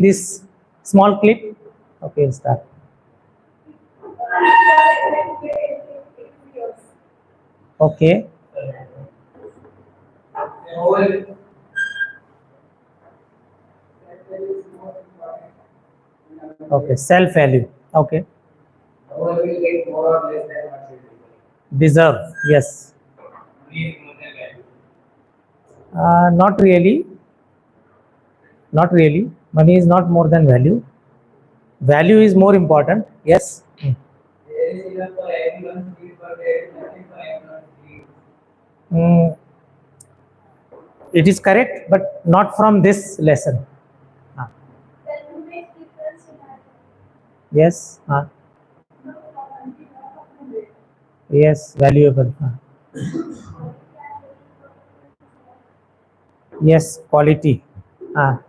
this small clip. Okay, start. Okay. Okay, self value. Okay. Deserve. Yes. Not really. Not really. Money is not more than value. Value is more important. Yes. Mm, it is correct, but not from this lesson. Yes. Yes, valuable. Yes, quality.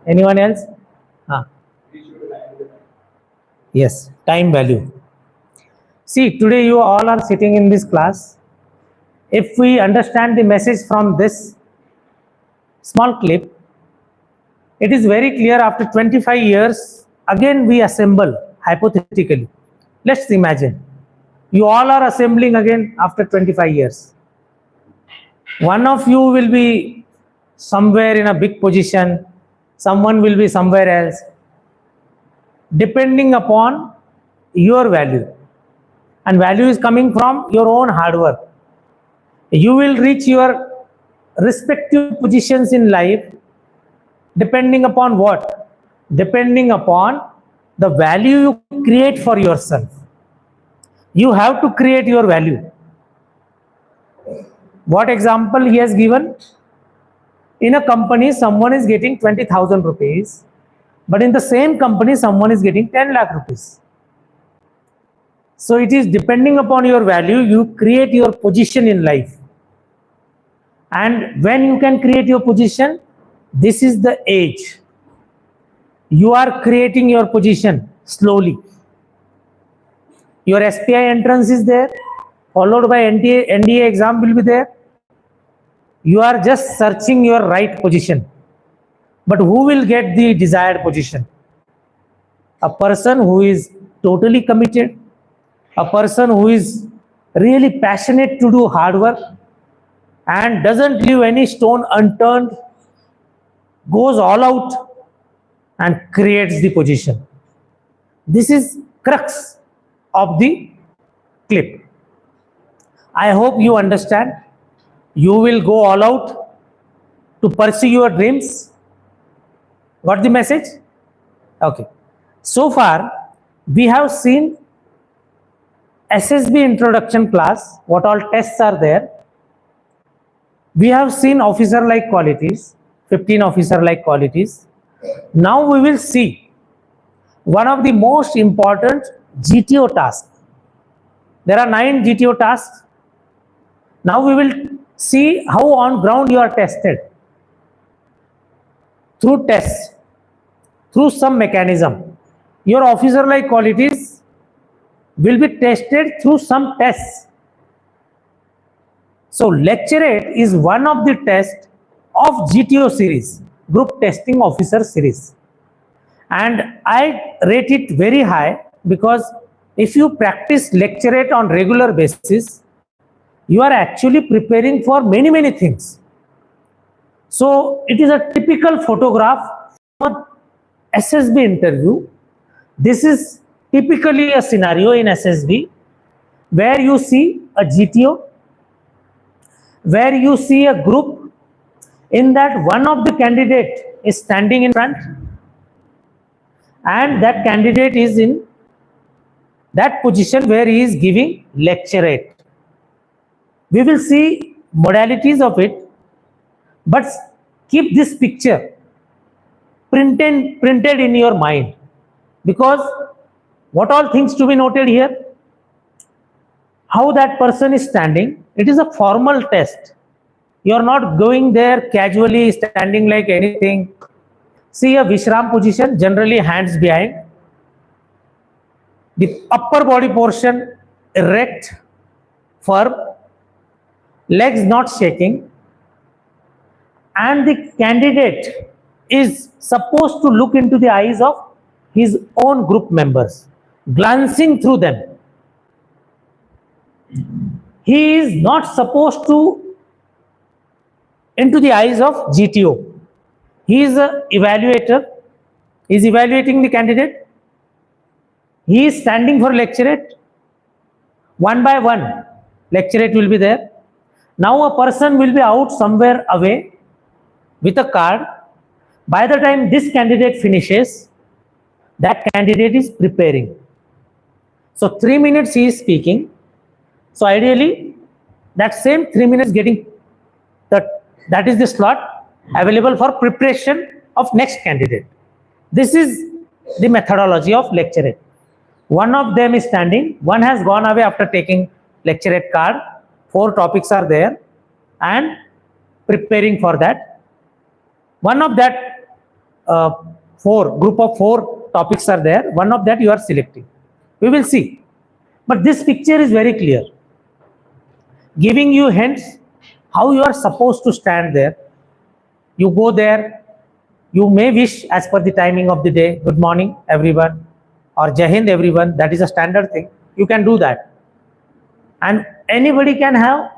Anyone else? Yes, time value. See, today you all are sitting in this class. If we understand the message from this small clip, it is very clear after 25 years, again we assemble hypothetically. Let's imagine. You all are assembling again after 25 years. One of you will be somewhere in a big position, someone will be somewhere else, depending upon your value. And value is coming from your own hard work. You will reach your respective positions in life depending upon what? Depending upon the value you create for yourself. You have to create your value. What example he has given? In a company, someone is getting 20,000 rupees, but in the same company, someone is getting 10 lakh rupees. So it is depending upon your value, you create your position in life. And when you can create your position, this is the age. You are creating your position slowly. Your SPI entrance is there, followed by NDA exam will be there. You are just searching your right position. But who will get the desired position? A person who is totally committed, a person who is really passionate to do hard work and doesn't leave any stone unturned, goes all out and creates the position. This is crux of the clip. I hope you understand. You will go all out to pursue your dreams. Got the message? Okay. So far, we have seen SSB introduction class, what all tests are there. We have seen officer-like qualities, 15 officer-like qualities. Now we will see one of the most important GTO tasks. There are 9 GTO tasks. Now we will see how on ground you are tested. Through tests, through some mechanism. Your officer-like qualities will be tested through some tests. So lecturate is one of the tests of GTO series, Group Testing Officer series. And I rate it very high because if you practice lecturate on regular basis, you are actually preparing for many things. So it is a typical photograph for SSB interview. This is typically a scenario in SSB where you see a GTO, where you see a group in that one of the candidate is standing in front and that candidate is in that position where he is giving lecturate. We will see modalities of it, but keep this picture printed in your mind, because what all things to be noted here? How that person is standing. It is a formal test. You are not going there casually standing like anything. See a Vishram position, generally hands behind. The upper body portion erect, firm, legs not shaking, and the candidate is supposed to look into the eyes of his own group members, glancing through them. He is not supposed to into the eyes of GTO. He is an evaluator. He is evaluating the candidate. He is standing for lecturate. One by one, lecturate will be there. Now a person will be out somewhere away with a card. By the time this candidate finishes, that candidate is preparing. So 3 minutes he is speaking. So ideally, that same 3 minutes getting that is the slot available for preparation of next candidate. This is the methodology of lecturate. One of them is standing, one has gone away after taking lecturate card, 4 topics are there and preparing for that. One of that group of 4 topics are there, one of that you are selecting. We will see. But this picture is very clear, giving you hints how you are supposed to stand there. You go there, you may wish as per the timing of the day, good morning everyone, or Jai Hind everyone, that is a standard thing. You can do that. And anybody can have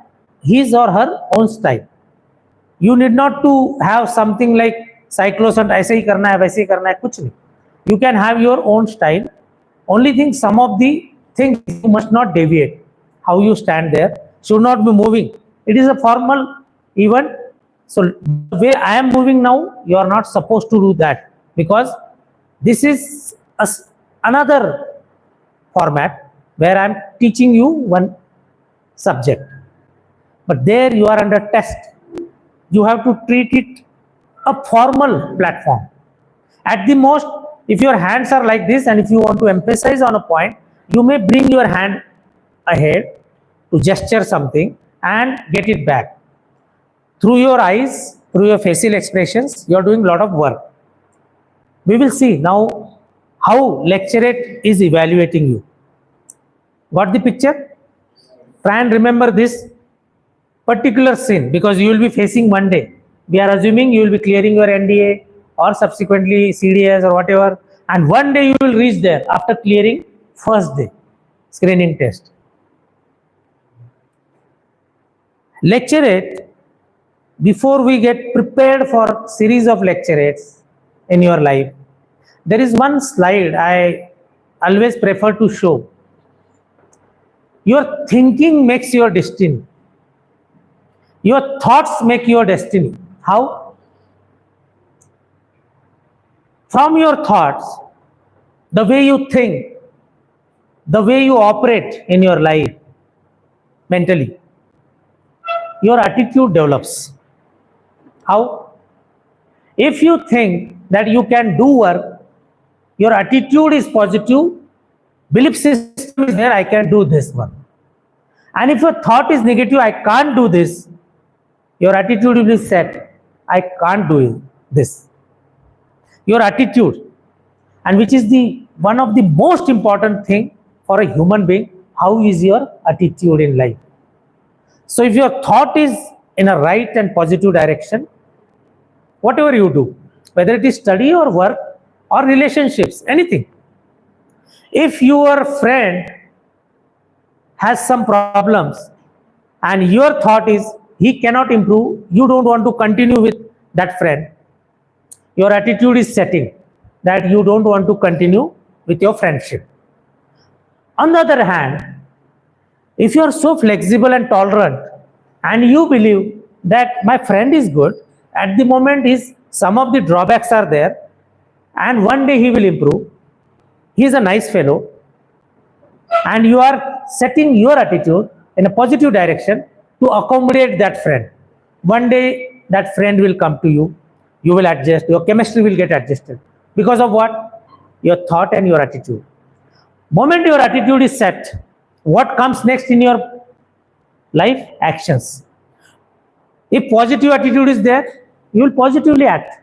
his or her own style. You need not to have something like cyclosant, ऐसे ही करना है, वैसे ही करना है, कुछ नहीं. You can have your own style. Only thing, some of the things you must not deviate. How you stand there should not be moving. It is a formal event. So the way I am moving now, you are not supposed to do that, because this is another format where I am teaching you one subject. But there you are under test. You have to treat it a formal platform. At the most, if your hands are like this and if you want to emphasize on a point, you may bring your hand ahead to gesture something and get it back. Through your eyes, through your facial expressions, you are doing a lot of work. We will see now how lecturate is evaluating you. Got the picture? Try and remember this particular scene, because you will be facing one day. We are assuming you will be clearing your NDA or subsequently CDS or whatever, and one day you will reach there after clearing first day screening test. Lecturate, before we get prepared for series of lecturates in your life, there is one slide I always prefer to show. Your thinking makes your destiny. Your thoughts make your destiny. How? From your thoughts, the way you think, the way you operate in your life mentally, your attitude develops. How? If you think that you can do work, your attitude is positive, belief system is there, I can do this work. And if your thought is negative, I can't do this, your attitude will be set, I can't do this. Your attitude, and which is the one of the most important thing for a human being, how is your attitude in life? So if your thought is in a right and positive direction, whatever you do, whether it is study or work or relationships, anything. If your friend has some problems and your thought is he cannot improve, you don't want to continue with that friend, your attitude is setting that you don't want to continue with your friendship. On the other hand, if you are so flexible and tolerant and you believe that my friend is good, at the moment some of the drawbacks are there and one day he will improve, he is a nice fellow, and you are setting your attitude in a positive direction to accommodate that friend. One day that friend will come to you, you will adjust, your chemistry will get adjusted. Because of what? Your thought and your attitude. Moment your attitude is set, what comes next in your life? Actions. If positive attitude is there, you will positively act.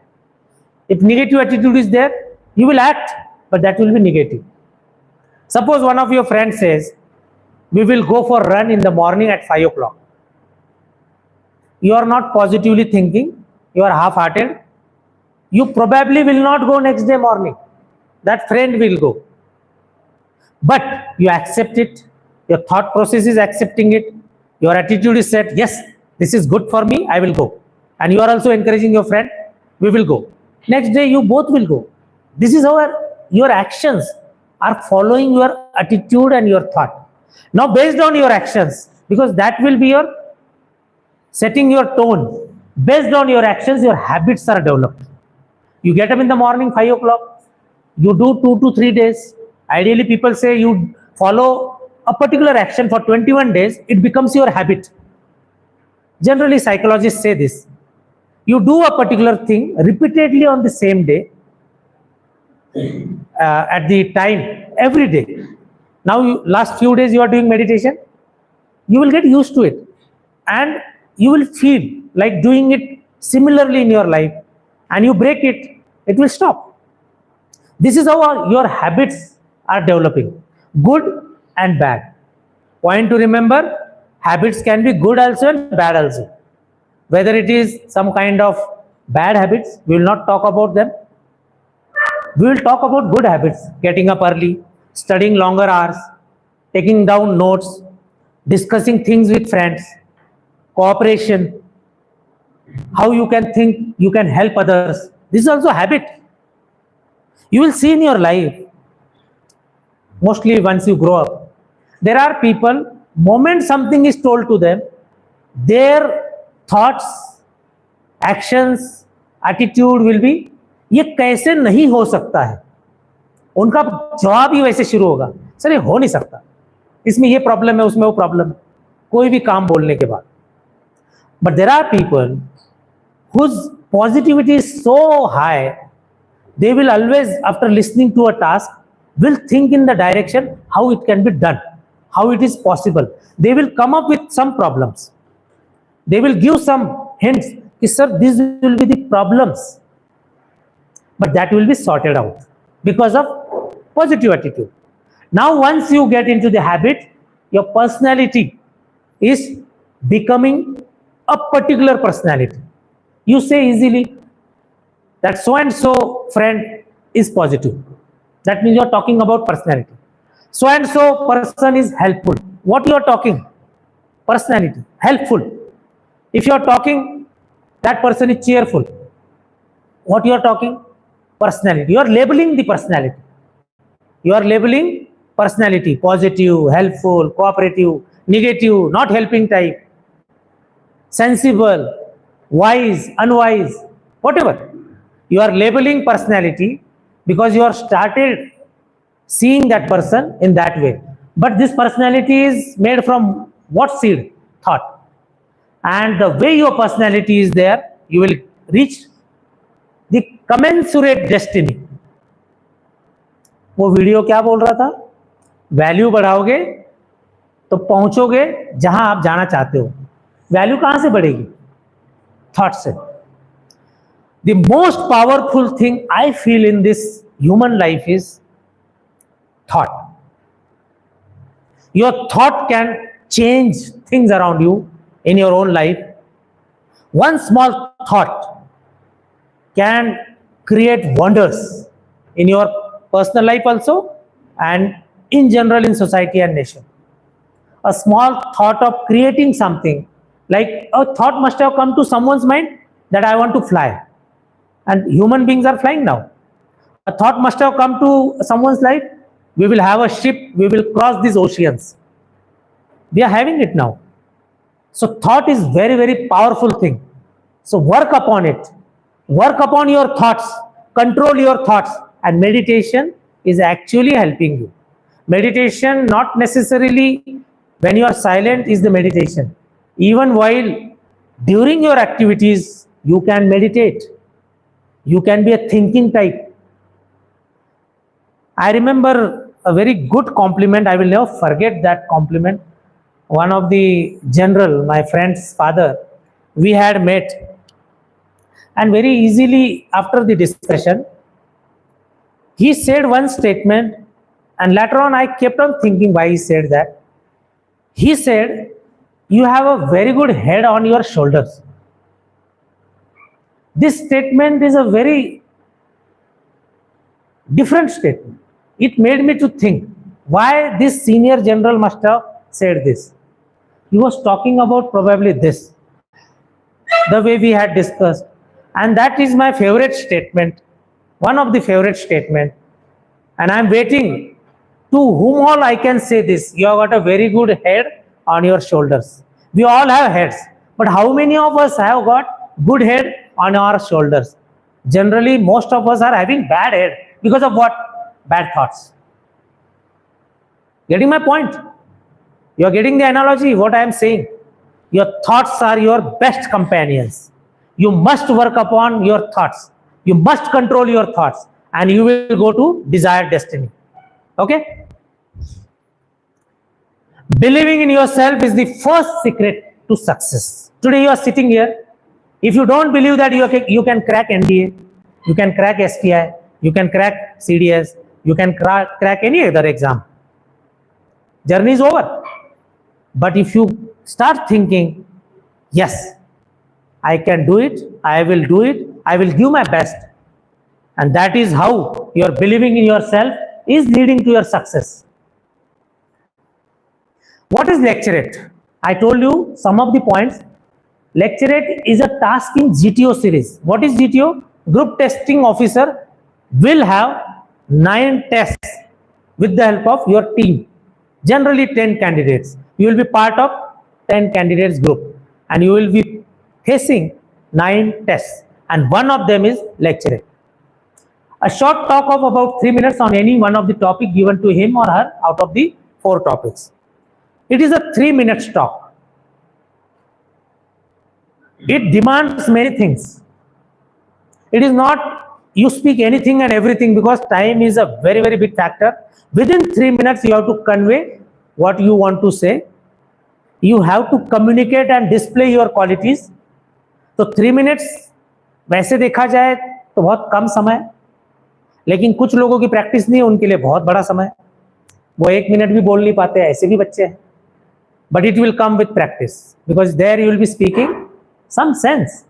If negative attitude is there, you will act, but that will be negative. Suppose one of your friends says, we will go for a run in the morning at 5 o'clock. You are not positively thinking, you are half-hearted, You probably will not go next day morning. That friend will go. But you accept it. Your thought process is accepting it. Your attitude is set, yes, this is good for me, I will go. And you are also encouraging your friend, we will go. Next day, you both will go. This is how your actions are following your attitude and your thought. Now, based on your actions, because that will be your setting your tone. Based on your actions, your habits are developed. You get up in the morning, 5 o'clock. You do 2 to 3 days. Ideally, people say you follow a particular action for 21 days. It becomes your habit. Generally, psychologists say this. You do a particular thing repeatedly on the same day, at the time, every day. Now, last few days you are doing meditation. You will get used to it. And you will feel like doing it similarly in your life. And you break it, it will stop. This is how your habits are developing, good and bad. Point to remember, habits can be good also and bad also. Whether it is some kind of bad habits, we will not talk about them. We will talk about good habits, getting up early, studying longer hours, taking down notes, discussing things with friends, cooperation, how you can think, you can help others. This is also a habit. You will see in your life, mostly once you grow up, there are people, moment something is told to them, their thoughts, actions, attitude will be, ये कैसे नहीं हो सकता है. उनका जवाब ही वैसे शुरू होगा, सर ये हो नहीं सकता, इसमें ये प्रॉब्लम है, उसमें वो प्रॉब्लम है, कोई भी काम बोलने के बाद. But there are people whose positivity is so high, they will always, after listening to a task, will think in the direction how it can be done, how it is possible. They will come up with some problems. They will give some hints. Sir, these will be the problems. But that will be sorted out because of positive attitude. Now, once you get into the habit, your personality is becoming a particular personality. You say easily that so and so friend is positive. That means you are talking about personality. So and so person is helpful. What you are talking? Personality, helpful. If you are talking, that person is cheerful. What you are talking? Personality. You are labeling the personality. You are labeling personality, positive, helpful, cooperative, negative, not helping type, sensible, wise, unwise, whatever. You are labeling personality because you are started seeing that person in that way. But this personality is made from what seed? Thought. And the way your personality is there, you will reach the commensurate destiny. वो video क्या बोल रहा था? Value बढ़ाओगे तो पहुंचोगे जहां आप जाना चाहते हो. वैल्यू कहां से बढ़ेगी? थॉट से. The most powerful thing I feel in this human life is thought. Your thought can change things around you in your own life. One small thought can create wonders in your personal life also and in general in society and nation. A small thought of creating something, like a thought must have come to someone's mind that I want to fly. And human beings are flying now. A thought must have come to someone's life, we will have a ship, we will cross these oceans. We are having it now. So thought is very, very powerful thing. So work upon it. Work upon your thoughts. Control your thoughts. And meditation is actually helping you. Meditation, not necessarily when you are silent is the meditation. Even while during your activities, you can meditate. You can be a thinking type. I remember a very good compliment. I will never forget that compliment. One of the general, my friend's father, we had met. And very easily after the discussion, he said one statement, and later on I kept on thinking why he said that. He said, you have a very good head on your shoulders. This statement is a very Different statement. It made me to think why this senior general must have said this. He was talking about probably this, the way we had discussed. And that is my favorite statement, one of the favorite statement. And I'm waiting to whom all I can say this. You have got a very good head on your shoulders. We all have heads, but how many of us have got good head on our shoulders? Generally, most of us are having bad head because of what? Bad thoughts. Getting my point? You are getting the analogy, what I am saying. Your thoughts are your best companions. You must work upon your thoughts. You must control your thoughts, and you will go to desired destiny. Okay? Believing in yourself is the first secret to success. Today you are sitting here. If you don't believe that you can crack NDA, you can crack SPI, you can crack CDS, you can crack any other exam, journey is over. But if you start thinking, yes, I can do it, I will do it, I will give my best, and that is how your believing in yourself is leading to your success. What is lecturate? I told you some of the points. Lecturate is a task in GTO series. What is GTO? Group Testing Officer will have 9 tests with the help of your team. Generally 10 candidates. You will be part of 10 candidates group, and you will be facing 9 tests, and one of them is lecturate. A short talk of about 3 minutes on any one of the topic given to him or her out of the 4 topics. It is a 3-minute talk. It demands many things. It is not you speak anything and everything, because time is a very, very big factor. Within 3 minutes, you have to convey what you want to say. You have to communicate and display your qualities. तो 3 minutes वैसे देखा जाए तो बहुत कम समय, लेकिन कुछ लोगों की प्रैक्टिस नहीं है, उनके लिए बहुत बड़ा समय. वो 1 मिनट भी बोल नहीं पाते, ऐसे भी बच्चे हैं. But it will come with practice, because there you will be speaking some sense.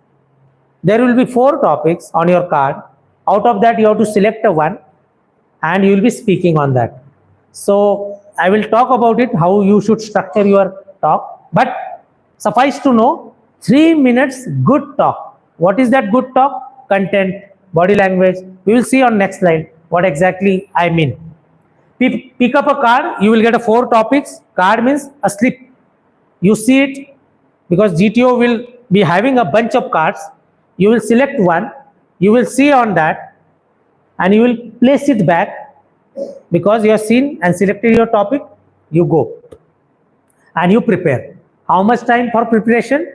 There will be 4 topics on your card. Out of that, you have to select a one, and you will be speaking on that. So I will talk about it, how you should structure your talk. But suffice to know, 3 minutes good talk. What is that good talk? Content, body language. We will see on next slide what exactly I mean. Pick up a card. You will get 4 topics. Card means a slip. You see it, because GTO will be having a bunch of cards. You will select one. You will see on that, and you will place it back, because you have seen and selected your topic. You go and you prepare. How much time for preparation?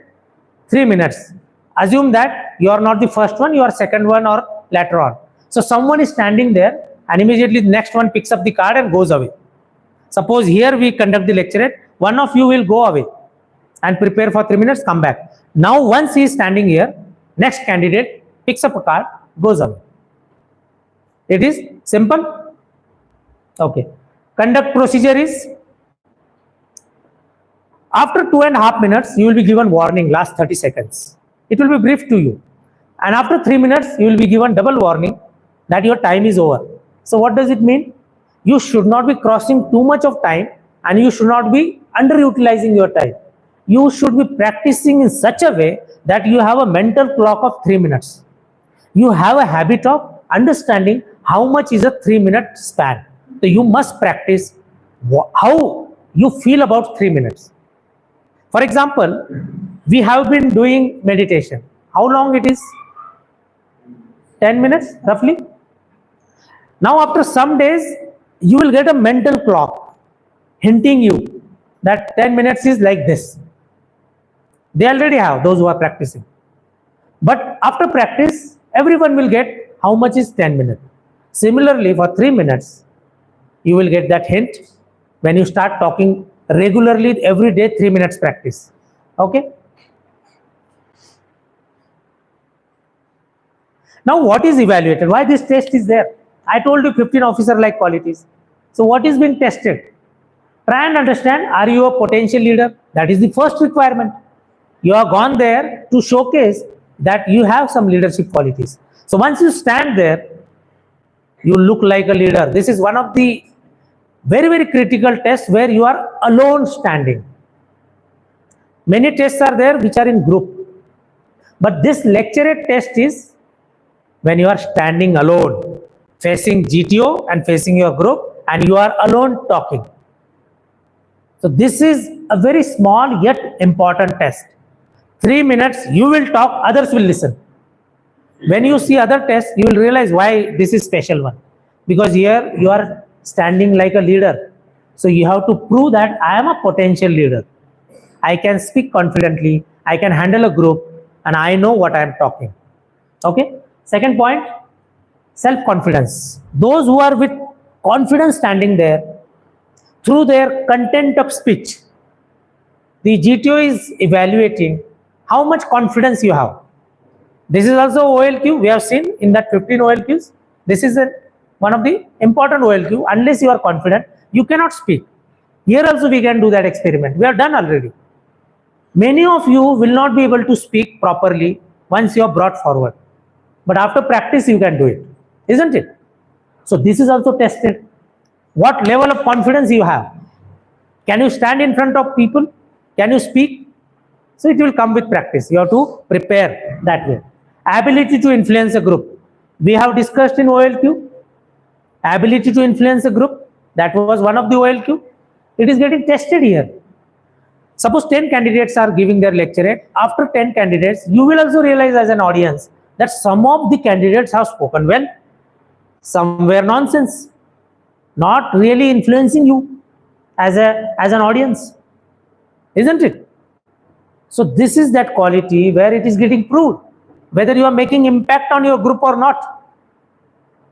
3 minutes. Assume that you are not the first one, you are second one or later on. So someone is standing there, and immediately the next one picks up the card and goes away. Suppose here we conduct the lecturate, one of you will go away and prepare for 3 minutes, come back. Now once he is standing here, next candidate picks up a card, goes away. It is simple. Okay. Conduct procedure is, after 2.5 minutes, you will be given warning, last 30 seconds. It will be briefed to you. And after 3 minutes, you will be given double warning that your time is over. So what does it mean? You should not be crossing too much of time, and you should not be underutilizing your time. You should be practicing in such a way that you have a mental clock of 3 minutes. You have a habit of understanding how much is a 3-minute span. So you must practice how you feel about 3 minutes. For example, we have been doing meditation. How long it is? 10 minutes roughly. Now after some days, you will get a mental clock hinting you that 10 minutes is like this. They already have, those who are practicing. But after practice, everyone will get how much is 10 minutes. Similarly, for 3 minutes, you will get that hint when you start talking regularly every day, 3 minutes practice. Okay? Now, what is evaluated? Why this test is there? I told you 15 officer-like qualities. So, what is being tested? Try and understand, are you a potential leader? That is the first requirement. You are gone there to showcase that you have some leadership qualities. So, once you stand there, you look like a leader. This is one of the very, very critical tests where you are alone standing. Many tests are there which are in group. But this lecturate test is when you are standing alone, facing GTO and facing your group, and you are alone talking. So this is a very small yet important test. 3 minutes you will talk, others will listen. When you see other tests, you will realize why this is special one. Because here you are standing like a leader. So you have to prove that I am a potential leader. I can speak confidently, I can handle a group, and I know what I am talking. Okay. Second point, self-confidence. Those who are with confidence standing there, through their content of speech, the GTO is evaluating how much confidence you have. This is also OLQ. We have seen in that 15 OLQs. This is one of the important OLQ. Unless you are confident, you cannot speak. Here also we can do that experiment. We have done already. Many of you will not be able to speak properly once you are brought forward. But after practice, you can do it. Isn't it? So this is also tested. What level of confidence you have? Can you stand in front of people? Can you speak? So it will come with practice. You have to prepare that way. Ability to influence a group. We have discussed in OLQ. Ability to influence a group. That was one of the OLQ. It is getting tested here. Suppose 10 candidates are giving their lecturate. After 10 candidates, you will also realize as an audience that some of the candidates have spoken well. Some were nonsense. Not really influencing you as an audience. Isn't it? So this is that quality where it is getting proved. Whether you are making impact on your group or not.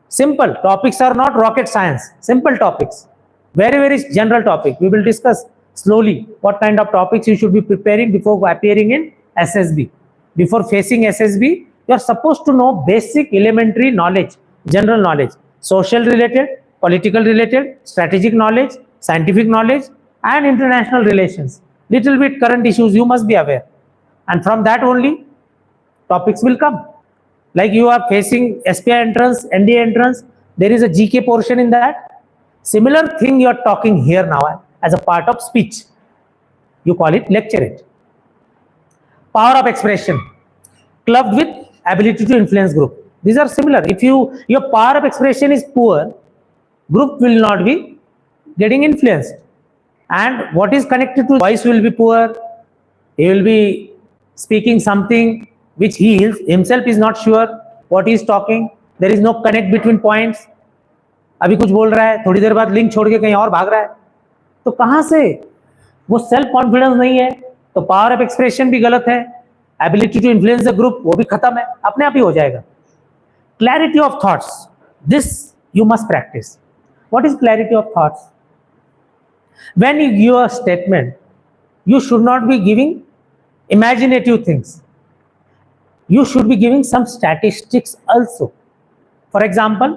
Simple topics are not rocket science. Simple topics. Very, very general topic. We will discuss slowly what kind of topics you should be preparing before appearing in SSB. Before facing SSB, you are supposed to know basic elementary knowledge, general knowledge, social related, political related, strategic knowledge, scientific knowledge, and international relations. Little bit current issues you must be aware. And from that only, topics will come. Like you are facing SPI entrance, NDA entrance, there is a GK portion in that. Similar thing you are talking here now as a part of speech. You call it lecturate. Power of expression, clubbed with ability to influence group. These are similar. If your power of expression is poor, group will not be getting influenced. And what is connected to voice will be poor. He will be speaking something which he himself is not sure what he is talking. There is no connect between points. अभी कुछ बोल रहा है, थोड़ी देर बाद link छोड़ के कहीं और भाग रहा है. तो कहां से वो सेल्फ कॉन्फिडेंस नहीं है, तो पावर ऑफ एक्सप्रेशन भी गलत है, ability to influence the group वो भी खत्म है, अपने आप ही हो जाएगा. Clarity of thoughts, this you must practice. What is clarity of thoughts? When you give a statement, you should not be giving imaginative things. You should be giving some statistics also. For example,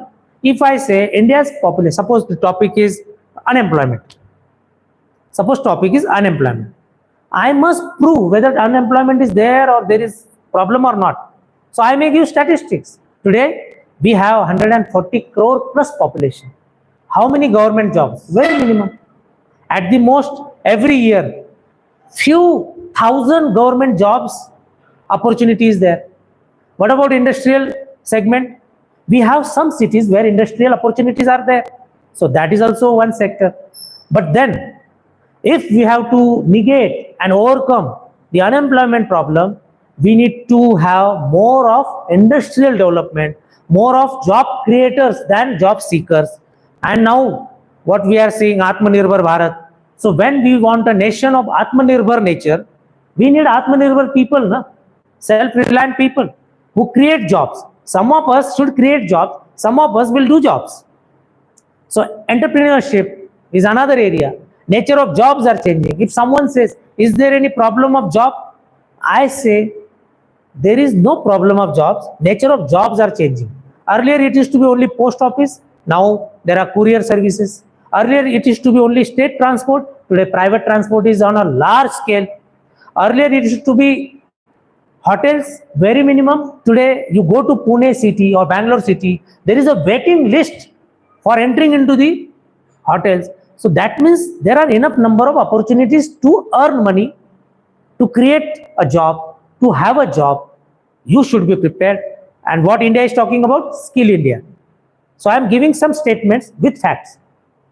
if I say India's population, suppose the topic is unemployment. Suppose topic is unemployment. I must prove whether unemployment is there or there is problem or not. So I may give statistics. Today we have 140 crore plus population. How many government jobs? Very minimum. At the most, every year, few thousand government jobs opportunities there. What about industrial segment? We have some cities where industrial opportunities are there. So that is also one sector. But then, if we have to negate and overcome the unemployment problem, we need to have more of industrial development, more of job creators than job seekers. And now, what we are seeing, Atmanirbhar Bharat. So when we want a nation of Atmanirbhar nature, we need Atmanirbhar people, na? Self-reliant people who create jobs. Some of us should create jobs, some of us will do jobs. So entrepreneurship is another area. Nature of jobs are changing. If someone says, is there any problem of job? I say, there is no problem of jobs. Nature of jobs are changing. Earlier it used to be only post office. Now there are courier services. Earlier it used to be only state transport. Today private transport is on a large scale. Earlier it used to be Hotels, very minimum. Today, you go to Pune city or Bangalore city, there is a waiting list for entering into the hotels. So that means there are enough number of opportunities to earn money, to create a job, to have a job. You should be prepared. And what India is talking about? Skill India. So I am giving some statements with facts.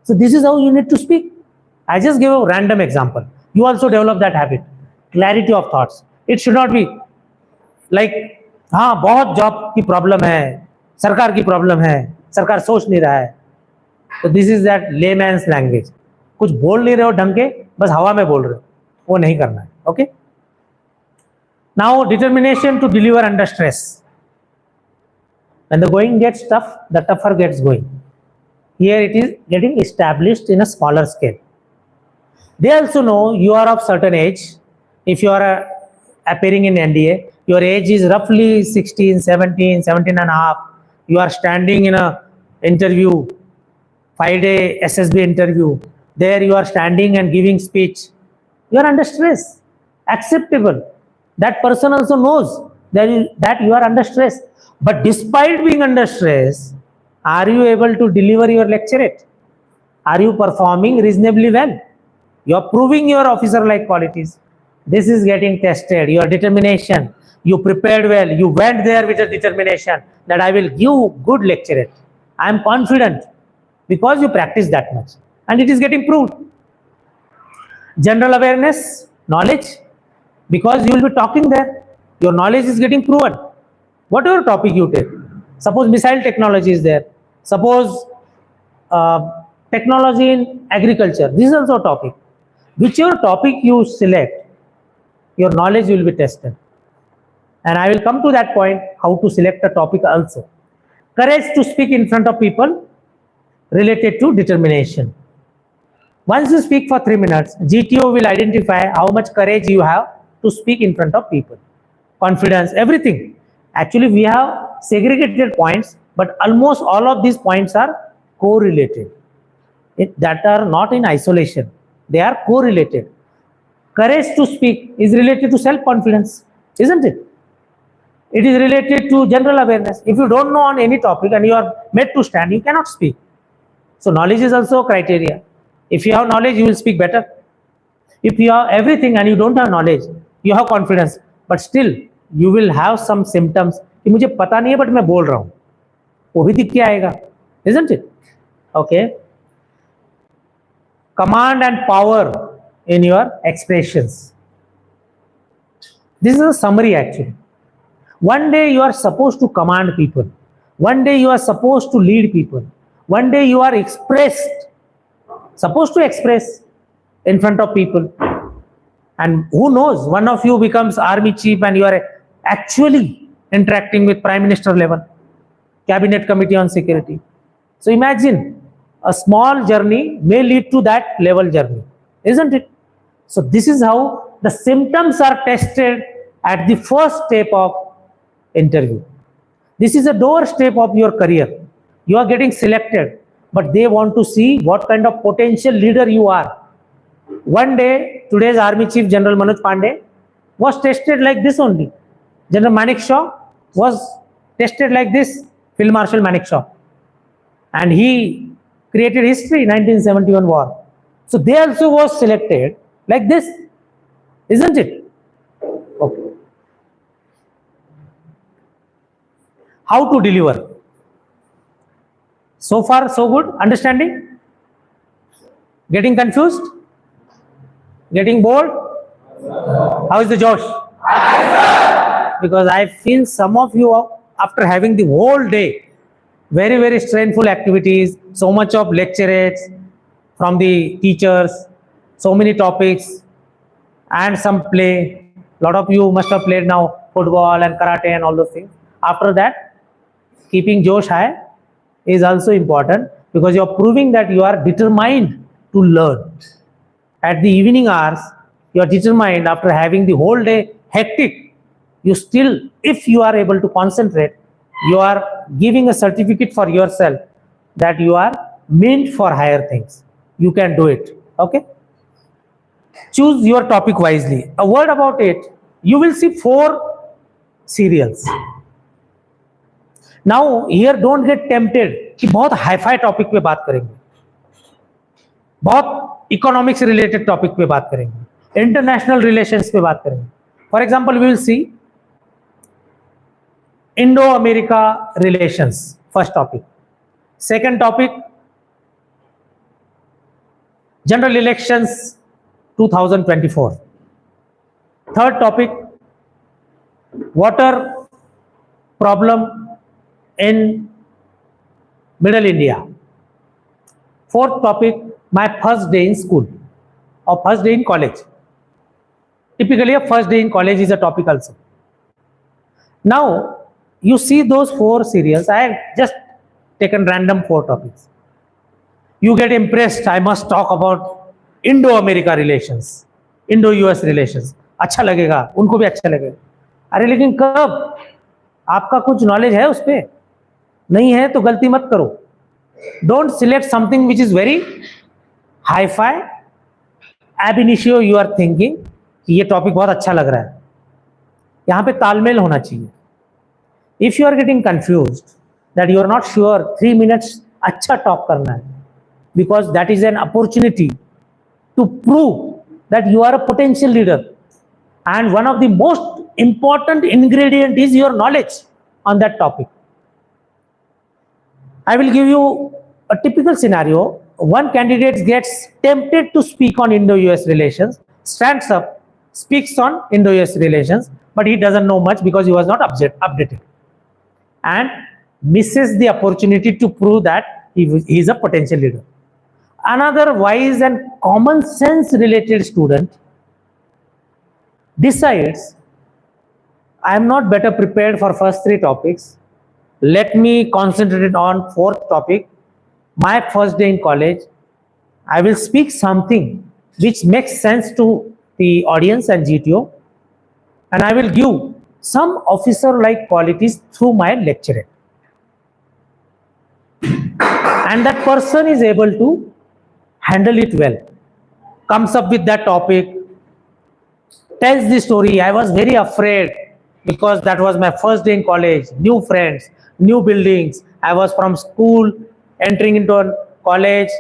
So this is how you need to speak. I just gave a random example. You also develop that habit. Clarity of thoughts. It should not be like, हाँ बहुत job की problem है, सरकार की problem है, सरकार सोच नहीं रहा है. तो this is that layman's language. कुछ बोल नहीं रहे हो ढंग के, बस हवा में बोल रहे हो. वो नहीं करना है. Okay. Now determination to deliver under stress. When the going gets tough, the tougher gets going. Here it is getting established in a smaller scale. They also know you are of certain age. If you are appearing in NDA, your age is roughly 16, 17, 17 and a half. You are standing in a interview, 5-day SSB interview. There you are standing and giving speech. You are under stress. Acceptable. That person also knows that you are under stress. But despite being under stress, are you able to deliver your lecturate? Are you performing reasonably well? You are proving your officer-like qualities. This is getting tested. Your determination. You prepared well. You went there with a determination that I will give good lecturate. I am confident because you practice that much. And it is getting proved. General awareness, knowledge, because you will be talking there. Your knowledge is getting proven. Whatever topic you take, suppose missile technology is there, suppose technology in agriculture, this is also a topic. Whichever topic you select, your knowledge will be tested. And I will come to that point, how to select a topic also. Courage to speak in front of people related to determination. Once you speak for 3 minutes, GTO will identify how much courage you have to speak in front of people. Confidence, everything. Actually, we have segregated points, but almost all of these points are correlated. That are not in isolation. They are correlated. Courage to speak is related to self-confidence, isn't it? It is related to general awareness. If you don't know on any topic and you are made to stand, you cannot speak. So knowledge is also a criteria. If you have knowledge, you will speak better. If you have everything and you don't have knowledge, you have confidence, but still you will have some symptoms कि मुझे पता नहीं है but मैं बोल रहा हूं, वो भी दिख के आएगा, isn't it? Okay. Command and power in your expressions. This is a summary actually. One day you are supposed to command people. One day you are supposed to lead people. One day you are supposed to express in front of people. And who knows, one of you becomes army chief and you are actually interacting with prime minister level, cabinet committee on security. So imagine a small journey may lead to that level journey, isn't it? So this is how the symptoms are tested at the first step of interview. This is a doorstep of your career. You are getting selected, but they want to see what kind of potential leader you are. One day, today's Army Chief General Manoj Pandey was tested like this only. General Manik Shaw was tested like this, Field Marshal Manik Shaw. And he created history, 1971 war. So they also was selected like this, isn't it? Okay. How to deliver? So far, so good. Understanding? Getting confused? Getting bored? How is the Josh? Because I feel some of you, after having the whole day, very, very strainful activities, so much of lecturates from the teachers, so many topics, and some play. A lot of you must have played now football and karate and all those things. After that, keeping Josh high is also important because you are proving that you are determined to learn. At the evening hours, you are determined after having the whole day hectic. You still, if you are able to concentrate, you are giving a certificate for yourself that you are meant for higher things. You can do it. Okay? Choose your topic wisely. A word about it. You will see 4 serials. Now here don't get tempted कि बहुत hi-fi topic पे बात करेंगे, बहुत economics related topic पे बात करेंगे, international relations पे बात करेंगे. For example we will see Indo America relations, first topic. Second topic general elections 2024. Third topic water problem in middle India. Fourth topic, my first day in school or first day in college. Typically a first day in college is a topic also. Now you see those 4 serials. I have just taken random 4 topics. You get impressed, I must talk about Indo-America relations, Indo-US relations. अच्छा लगेगा, उनको भी अच्छा लगेगा. अरे लेकिन कब? आपका कुछ नॉलेज है उस पे? नहीं है तो गलती मत करो. Don't select something which is very hi fi. Ab initio you are thinking कि ये टॉपिक बहुत अच्छा लग रहा है. यहां पे तालमेल होना चाहिए. If you are getting confuse that you are not sure 3 minutes अच्छा टॉक करना है, because that is an opportunity to prove that you are a potential leader. And one of the most important ingredient is your knowledge on that topic. I will give you a typical scenario. One candidate gets tempted to speak on Indo-US relations, stands up, speaks on Indo-US relations, but he doesn't know much because he was not updated, and misses the opportunity to prove that he is a potential leader. Another wise and common sense related student decides, I am not better prepared for first 3 topics. Let me concentrate on 4th topic, my first day in college. I will speak something which makes sense to the audience and GTO, and I will give some officer-like qualities through my lecture. And that person is able to handle it well, comes up with that topic, tells the story. I was very afraid because that was my first day in college, new friends, new buildings. I was from school entering into a college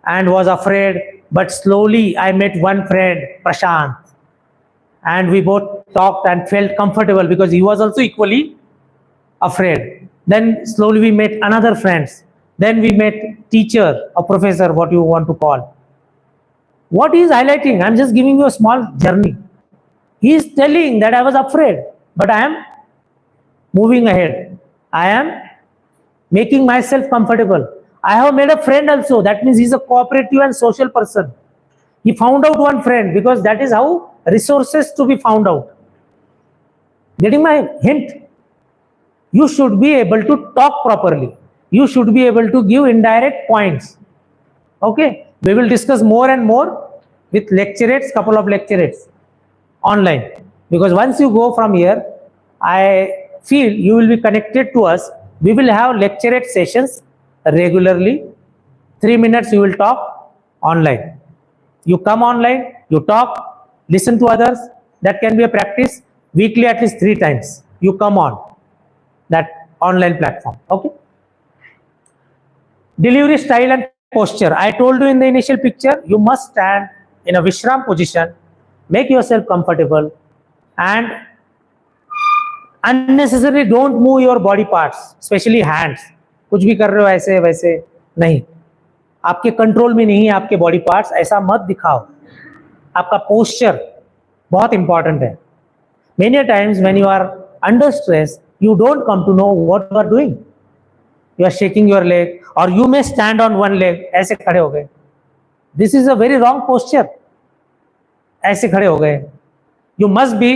and was afraid, but slowly I met one friend, Prashant, and we both talked and felt comfortable because he was also equally afraid. Then slowly we met another friends. Then we met teacher or professor, what you want to call. What he is highlighting, I'm just giving you a small journey. He is telling that I was afraid, but I am moving ahead. I am making myself comfortable. I have made a friend also. That means he's a cooperative and social person. He found out one friend because that is how resources to be found out. Getting my hint? You should be able to talk properly. You should be able to give indirect points. Okay? We will discuss more and more with lecturettes, couple of lecturettes online, because once you go from here, I feel you will be connected to us. We will have lecturette sessions regularly. 3 minutes you will talk online. You come online, you talk, listen to others. That can be a practice weekly, at least 3 times. You come on that online platform. Okay? Delivery style and posture. I told you in the initial picture, you must stand in a Vishram position, make yourself comfortable, and unnecessarily don't move your body parts, especially hands. कुछ भी कर रहे हो ऐसे वैसे नहीं, आपके control में नहीं है आपके बॉडी पार्ट्स, ऐसा मत दिखाओ. आपका पोस्चर बहुत इंपॉर्टेंट है. Many times when you are under stress, you don't come to know what you are doing. You are shaking your leg, or you may stand on one leg. ऐसे खड़े हो गए. This is a very wrong posture. ऐसे खड़े हो गए. You must be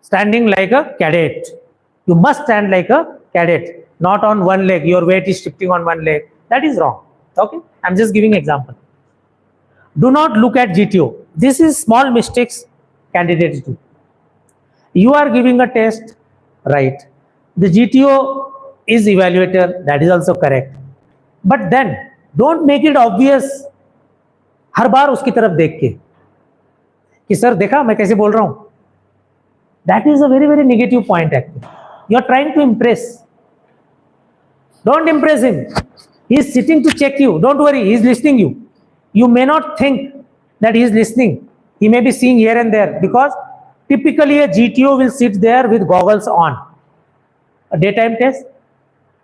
standing like a cadet. You must stand like a cadet, not on one leg. Your weight is shifting on one leg. That is wrong. Okay? I'm just giving example. Do not look at GTO. This is small mistakes candidates do. You are giving a test, right? The GTO is evaluator, that is also correct. But then don't make it obvious हर बार उसकी तरफ देख के कि sir देखा मैं कैसे बोल रहा हूं. That is a very, very negative point actually. You are trying to impress. Don't impress him. He is sitting to check you. Don't worry, he is listening you. You may not think that he is listening. He may be seeing here and there, because typically a GTO will sit there with goggles on. A daytime test,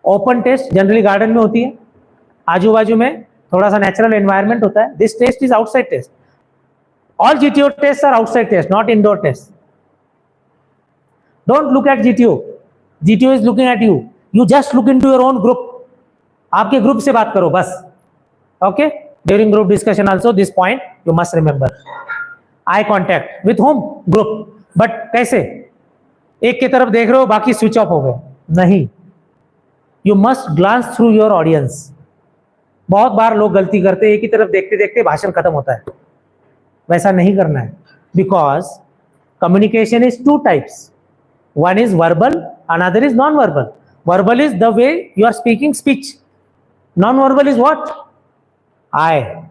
open test generally garden में होती है, आजू बाजू में थोड़ा सा natural environment होता है. This test is outside test. All GTO tests are outside tests, not indoor tests. Don't look at GTO. GTO is looking at you. You just look into your own group. आपके group से बात करो बस. Okay? During group discussion also this point you must remember. Eye contact with whom? Group. But कैसे? एक की तरफ देख रहे हो, बाकी स्विच ऑफ हो गए. नहीं. You must glance through your audience. बहुत बार लोग गलती करते हैं, एक ही तरफ देखते देखते भाषण खत्म होता है. वैसा नहीं करना है. Because communication is two types. One is verbal, another is non-verbal. Verbal is the way you are speaking speech. Non-verbal is what? Eye,